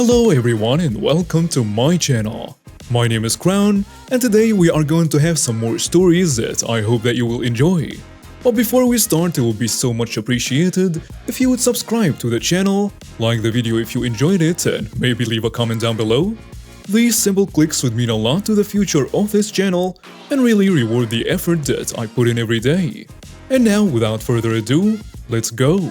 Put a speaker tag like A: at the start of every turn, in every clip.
A: Hello everyone and welcome to my channel. My name is Crown and today we are going to have some more stories that I hope that you will enjoy. But before we start, it will be so much appreciated if you would subscribe to the channel, like the video if you enjoyed it, and maybe leave a comment down below. These simple clicks would mean a lot to the future of this channel and really reward the effort that I put in every day. And now, without further ado, let's go!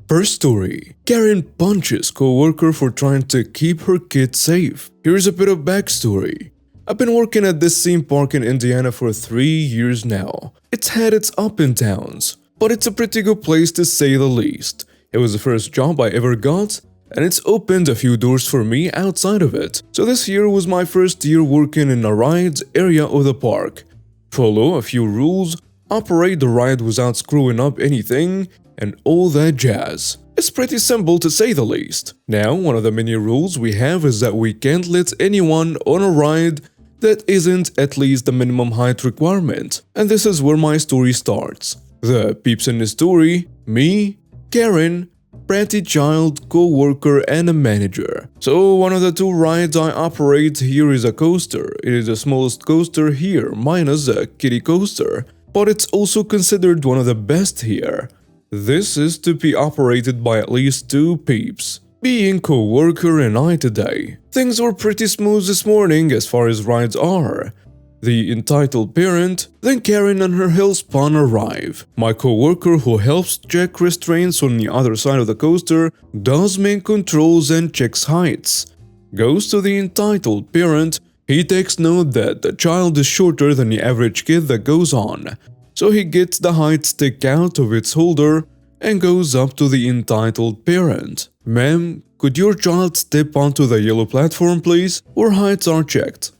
A: First story. Karen punches co-worker for trying to keep her kid safe. Here's a bit of backstory. I've been working at this theme park in Indiana for 3 years now. It's had its ups and downs, but it's a pretty good place to say the least. It was the first job I ever got, and it's opened a few doors for me outside of it. So this year was my first year working in a rides area of the park. Follow a few rules, operate the ride without screwing up anything, and all that jazz. It's pretty simple to say the least. Now, one of the many rules we have is that we can't let anyone on a ride that isn't at least the minimum height requirement. And this is where my story starts. The peeps in the story: me, Karen, bratty child, co-worker, and a manager. So one of the two rides I operate here is a coaster. It is the smallest coaster here, minus a kiddie coaster, but it's also considered one of the best here. This is to be operated by at least 2 peeps, being co-worker and I today. Things were pretty smooth this morning as far as rides are. The entitled parent, then Karen and her hellspawn arrive. My co-worker, who helps check restraints on the other side of the coaster, does main controls and checks heights. Goes to the entitled parent. He takes note that the child is shorter than the average kid that goes on. So he gets the height stick out of its holder and goes up to the entitled parent. Ma'am, could your child step onto the yellow platform please? Where heights are checked.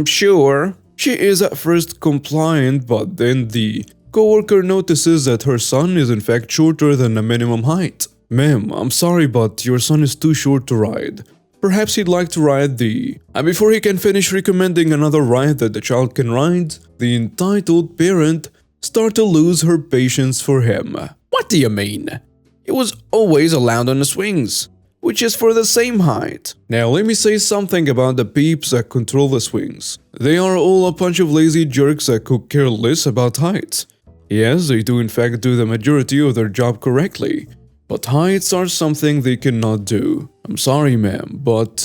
A: Sure. She is at first compliant, but then the co-worker notices that her son is in fact shorter than the minimum height. Ma'am, I'm sorry but your son is too short to ride. Perhaps he'd like to ride the... And before he can finish recommending another ride that the child can ride, the entitled parent start to lose her patience for him. What do you mean? He was always allowed on the swings, which is for the same height. Now let me say something about the peeps that control the swings. They are all a bunch of lazy jerks that could care less about heights. Yes, they do in fact do the majority of their job correctly, but heights are something they cannot do. I'm sorry ma'am, but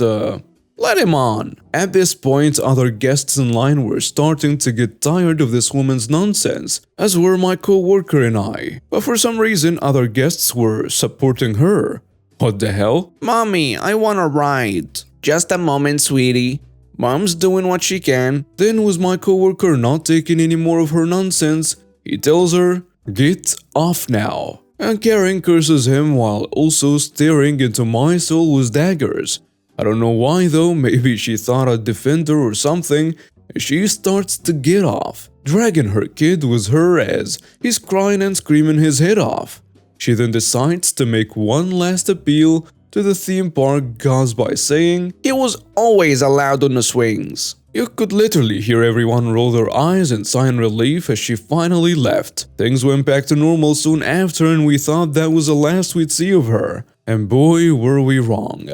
A: let him on. At this point, other guests in line were starting to get tired of this woman's nonsense, as were my co-worker and I. But for some reason, other guests were supporting her. What the hell? Mommy, I want to ride. Just a moment, sweetie. Mom's doing what she can. Then was my co-worker not taking any more of her nonsense, he tells her, "Get off now." And Karen curses him while also staring into my soul with daggers. I don't know why though, maybe she thought I'd defend her or something. She starts to get off, dragging her kid with her as he's crying and screaming his head off. She then decides to make one last appeal to the theme park gods by saying, "He was always allowed on the swings." You could literally hear everyone roll their eyes and sigh in relief as she finally left. Things went back to normal soon after and we thought that was the last we'd see of her. And boy, were we wrong.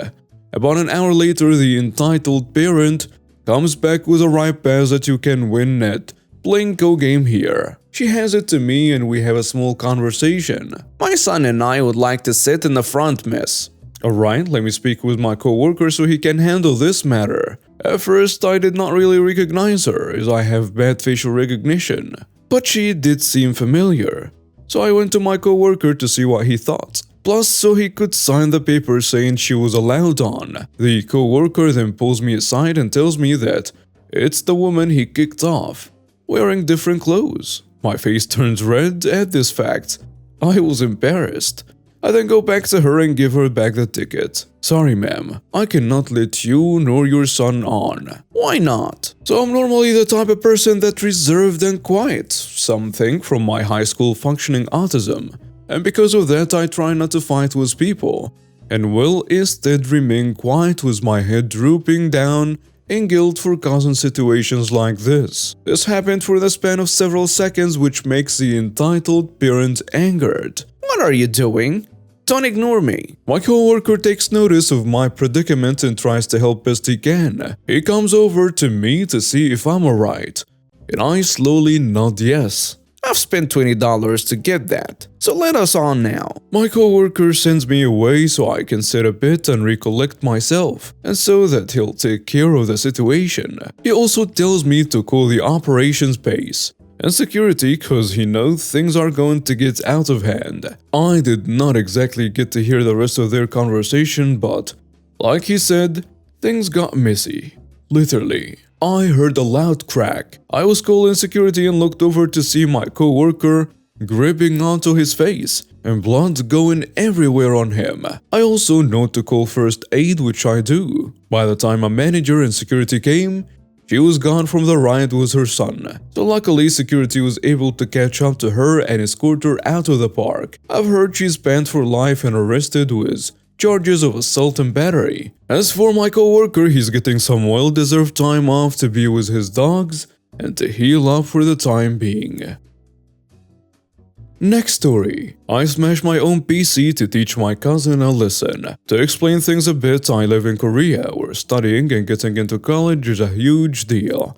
A: About an hour later, the entitled parent comes back with a ride pass that you can win at playing co-game here. She hands it to me and we have a small conversation. "My son and I would like to sit in the front, miss." Alright, let me speak with my co-worker so he can handle this matter. At first, I did not really recognize her as I have bad facial recognition, but she did seem familiar. So I went to my co-worker to see what he thought. Plus, so he could sign the paper saying she was allowed on. The co-worker then pulls me aside and tells me that it's the woman he kicked off, wearing different clothes. My face turns red at this fact. I was embarrassed. I then go back to her and give her back the ticket. "Sorry ma'am, I cannot let you nor your son on." "Why not?" "So I'm normally the type of person that's reserved and quiet, something from my high school functioning autism. And because of that, I try not to fight with people, and will instead remain quiet with my head drooping down in guilt for causing situations like this. This happened for the span of several seconds, which makes the entitled parent angered. "What are you doing?"
B: Don't ignore me.
A: My coworker takes notice of my predicament and tries to help best he can. He comes over to me to see if I'm alright, and I slowly nod yes.
B: I've spent $20 to get that, so let us on now.
A: My coworker sends me away so I can sit a bit and recollect myself, and so that he'll take care of the situation. He also tells me to call the operations base and security cause he knows things are going to get out of hand. I did not exactly get to hear the rest of their conversation, but like he said, things got messy. Literally. I heard a loud crack. I was calling security and looked over to see my coworker gripping onto his face and blood going everywhere on him. I also know to call first aid, which I do. By the time a manager and security came, she was gone from the riot with her son. So luckily security was able to catch up to her and escort her out of the park. I've heard she's banned for life and arrested with charges of assault and battery. As for my coworker, he's getting some well-deserved time off to be with his dogs and to heal up for the time being. Next story. I smashed my own PC to teach my cousin a lesson. To explain things a bit, I live in Korea, where studying and getting into college is a huge deal.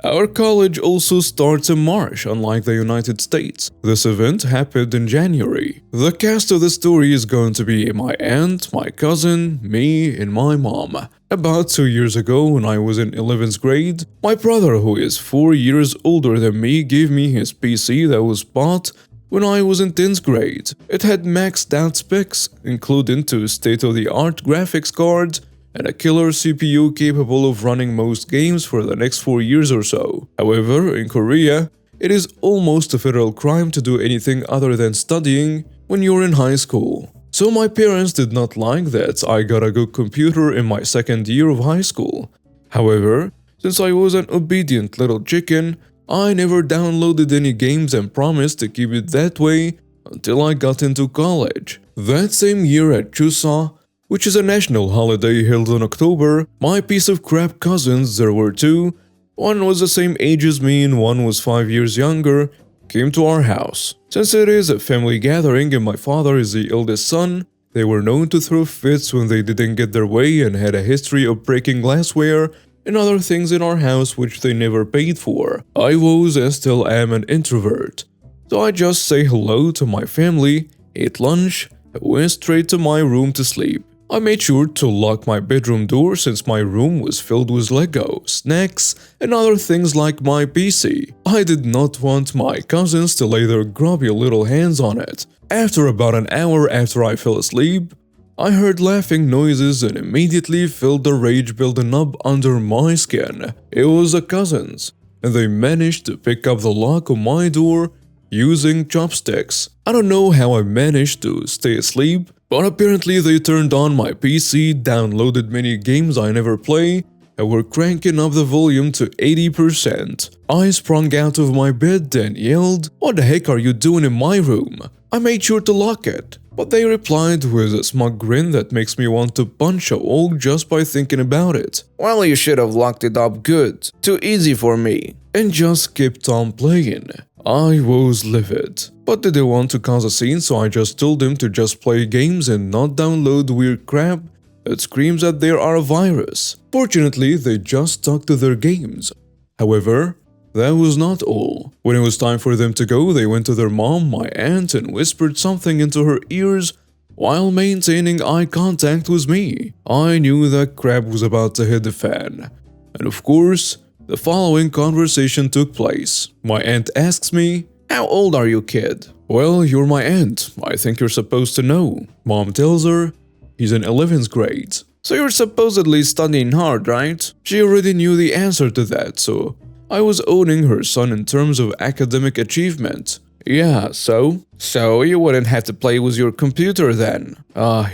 A: Our college also starts in March, unlike the United States. This event happened in January. The cast of the story is going to be my aunt, my cousin, me, and my mom. About 2 years ago, when I was in 11th grade, my brother, who is 4 years older than me, gave me his PC that was bought when I was in 10th grade. It had maxed out specs, including two state-of-the-art graphics cards and a killer CPU capable of running most games for the next 4 years or so. However, in Korea, it is almost a federal crime to do anything other than studying when you're in high school. So my parents did not like that I got a good computer in my second year of high school. However, since I was an obedient little chicken, I never downloaded any games and promised to keep it that way until I got into college. That same year at Chuseok, which is a national holiday held in October, my piece of crap cousins, there were two, one was the same age as me and one was 5 years younger, came to our house. Since it is a family gathering and my father is the eldest son, they were known to throw fits when they didn't get their way and had a history of breaking glassware and other things in our house which they never paid for. I was and still am an introvert, so I just say hello to my family, ate lunch, and went straight to my room to sleep. I made sure to lock my bedroom door since my room was filled with Lego, snacks, and other things like my PC. I did not want my cousins to lay their grubby little hands on it. After about an hour after I fell asleep, I heard laughing noises and immediately felt the rage building up under my skin. It was the cousins, and they managed to pick up the lock on my door using chopsticks. I don't know how I managed to stay asleep, but apparently they turned on my PC, downloaded many games I never play, and were cranking up the volume to 80%. I sprung out of my bed and yelled, "What the heck are you doing in my room?" I made sure to lock it, but they replied with a smug grin that makes me want to punch a wall just by thinking about it.
B: Well, you should have locked it up good. Too easy for me.
A: And just kept on playing. I was livid. But they didn't want to cause a scene, so I just told them to just play games and not download weird crap that screams that there are a virus. Fortunately, they just stuck to their games. However, that was not all. When it was time for them to go, they went to their mom, my aunt, and whispered something into her ears while maintaining eye contact with me. I knew that crap was about to hit the fan. And of course, the following conversation took place. My aunt asks me, "How old are you, kid?" "Well, you're my aunt. I think you're supposed to know." Mom tells her, "He's in 11th grade."
B: So you're supposedly studying hard, right?
A: She already knew the answer to that, so I was owning her son in terms of academic achievement.
B: Yeah, so? So you wouldn't have to play with your computer then.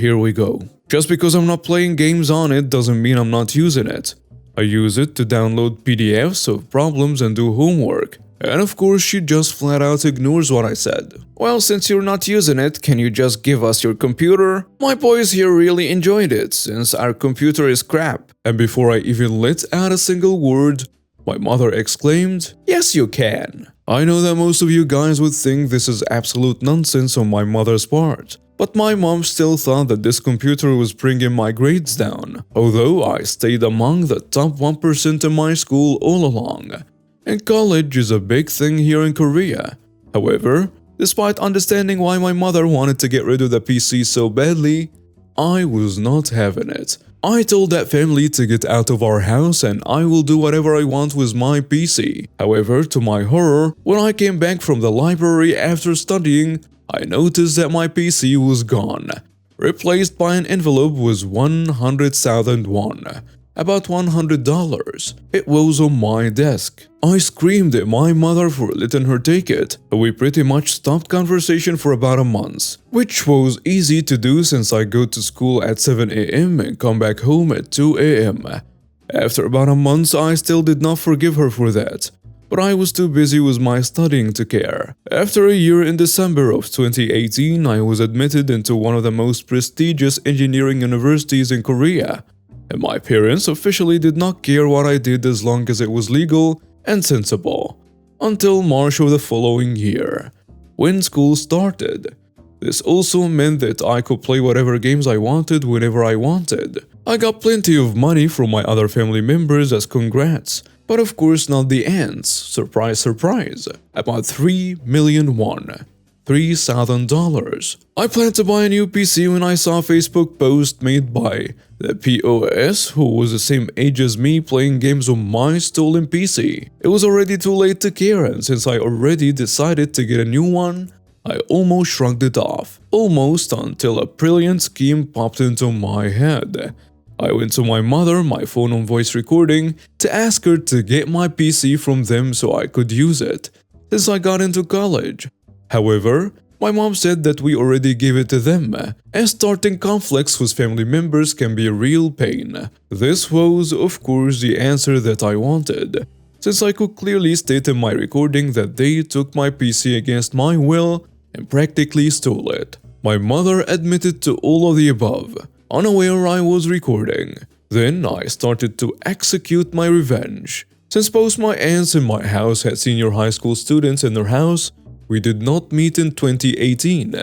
A: Here we go. Just because I'm not playing games on it doesn't mean I'm not using it. I use it to download PDFs of problems and do homework. And of course, she just flat out ignores what I said.
B: Well, since you're not using it, can you just give us your computer? My boys here really enjoyed it, since our computer is crap.
A: And before I even let out a single word, my mother exclaimed, "Yes, you can." I know that most of you guys would think this is absolute nonsense on my mother's part, but my mom still thought that this computer was bringing my grades down, although I stayed among the top 1% in my school all along. And college is a big thing here in Korea. However, despite understanding why my mother wanted to get rid of the PC so badly, I was not having it. I told that family to get out of our house and I will do whatever I want with my PC. However, to my horror, when I came back from the library after studying, I noticed that my PC was gone, replaced by an envelope with 100,000 won, about $100. It was on my desk. I screamed at my mother for letting her take it. We pretty much stopped conversation for about a month, which was easy to do since I go to school at 7 a.m. and come back home at 2 a.m. After about a month, I still did not forgive her for that, but I was too busy with my studying to care. After a year in December of 2018, I was admitted into one of the most prestigious engineering universities in Korea, and my parents officially did not care what I did as long as it was legal and sensible, until March of the following year, when school started. This also meant that I could play whatever games I wanted whenever I wanted. I got plenty of money from my other family members as congrats, but of course not the aunts. Surprise, surprise. About 3 million won. $3,000. I planned to buy a new PC when I saw a Facebook post made by the POS, who was the same age as me, playing games on my stolen PC. It was already too late to care, and since I already decided to get a new one, I almost shrugged it off. Almost, until a brilliant scheme popped into my head. I went to my mother, my phone on voice recording, to ask her to get my PC from them so I could use it, since I got into college. However, my mom said that we already gave it to them, and starting conflicts with family members can be a real pain. This was, of course, the answer that I wanted, since I could clearly state in my recording that they took my PC against my will and practically stole it. My mother admitted to all of the above, unaware I was recording. Then I started to execute my revenge. Since both my aunts in my house had senior high school students in their house, we did not meet in 2018.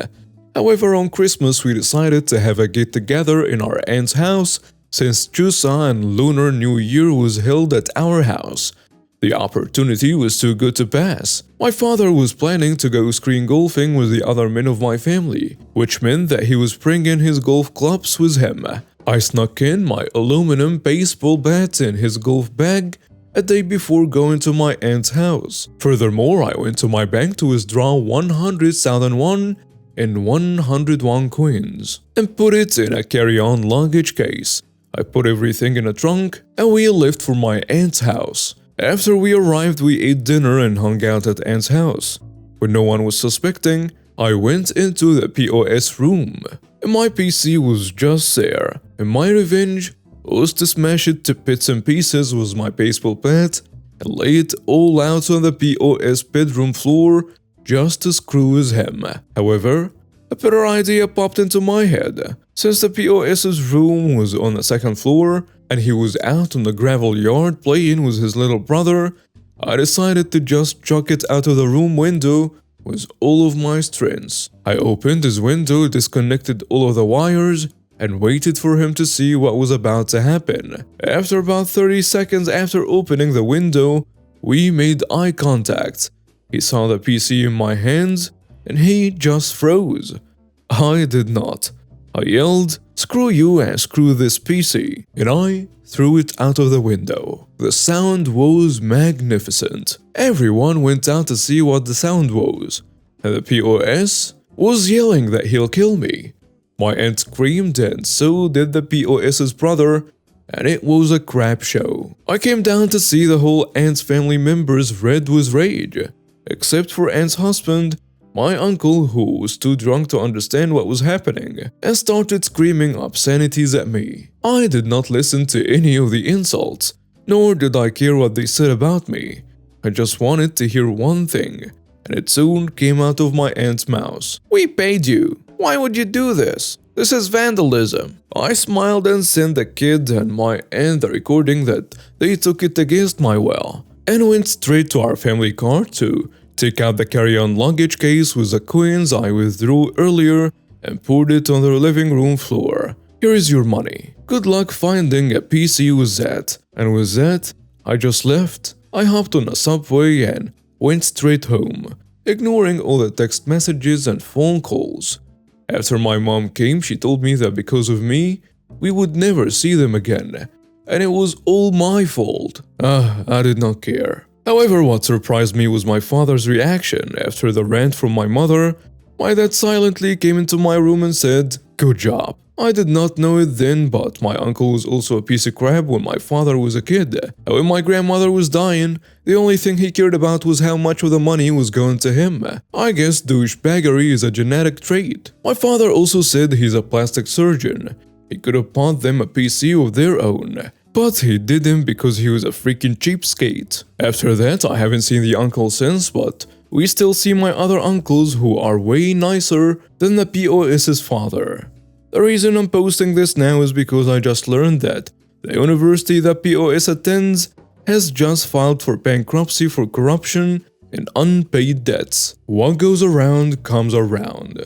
A: However, on Christmas we decided to have a get-together in our aunt's house since Chuseok and Lunar New Year was held at our house. The opportunity was too good to pass. My father was planning to go screen golfing with the other men of my family, which meant that he was bringing his golf clubs with him. I snuck in my aluminum baseball bat in his golf bag a day before going to my aunt's house. Furthermore, I went to my bank to withdraw 100,000 won in 100 won coins and put it in a carry-on luggage case. I put everything in a trunk and we left for my aunt's house. After we arrived, we ate dinner and hung out at aunt's house. When no one was suspecting, I went into the POS room and my PC was just there, and my revenge was to smash it to bits and pieces with my baseball bat and lay it all out on the POS bedroom floor just to screw with him. However, a better idea popped into my head. Since the POS's room was on the second floor and he was out on the gravel yard playing with his little brother, I decided to just chuck it out of the room window with all of my strength. I opened his window, disconnected all of the wires, and waited for him to see what was about to happen. After about 30 seconds after opening the window, we made eye contact. He saw the PC in my hands, and he just froze. I did not. I yelled, "Screw you and screw this PC," and I threw it out of the window. The sound was magnificent. Everyone went out to see what the sound was, and the POS was yelling that he'll kill me. My aunt screamed and so did the POS's brother, and it was a crap show. I came down to see the whole aunt's family members red with rage, except for aunt's husband, my uncle, who was too drunk to understand what was happening, and started screaming obscenities at me. I did not listen to any of the insults, nor did I care what they said about me. I just wanted to hear one thing, and it soon came out of my aunt's mouth. "We paid you. Why would you do this? This is vandalism." I smiled and sent the kid and my aunt the recording that they took it against my will, and went straight to our family car to Take out the carry-on luggage case with the coins I withdrew earlier and poured it on the living room floor. Here is your money. Good luck finding a PC with that. And with that, I just left. I hopped on a subway and went straight home, ignoring all the text messages and phone calls. After my mom came, she told me that because of me, we would never see them again, and it was all my fault. I did not care. However, what surprised me was my father's reaction after the rant from my mother. My dad silently came into my room and said, "Good job." I did not know it then, but my uncle was also a piece of crap when my father was a kid. And when my grandmother was dying, the only thing he cared about was how much of the money was going to him. I guess douchebaggery is a genetic trait. My father also said he's a plastic surgeon. He could have bought them a PC of their own. But he didn't because he was a freaking cheapskate. After that, I haven't seen the uncle since, but we still see my other uncles who are way nicer than the POS's father. The reason I'm posting this now is because I just learned that the university that POS attends has just filed for bankruptcy for corruption and unpaid debts. What goes around comes around.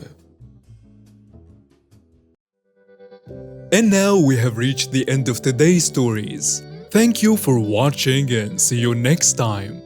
A: And now we have reached the end of today's stories. Thank you for watching and see you next time.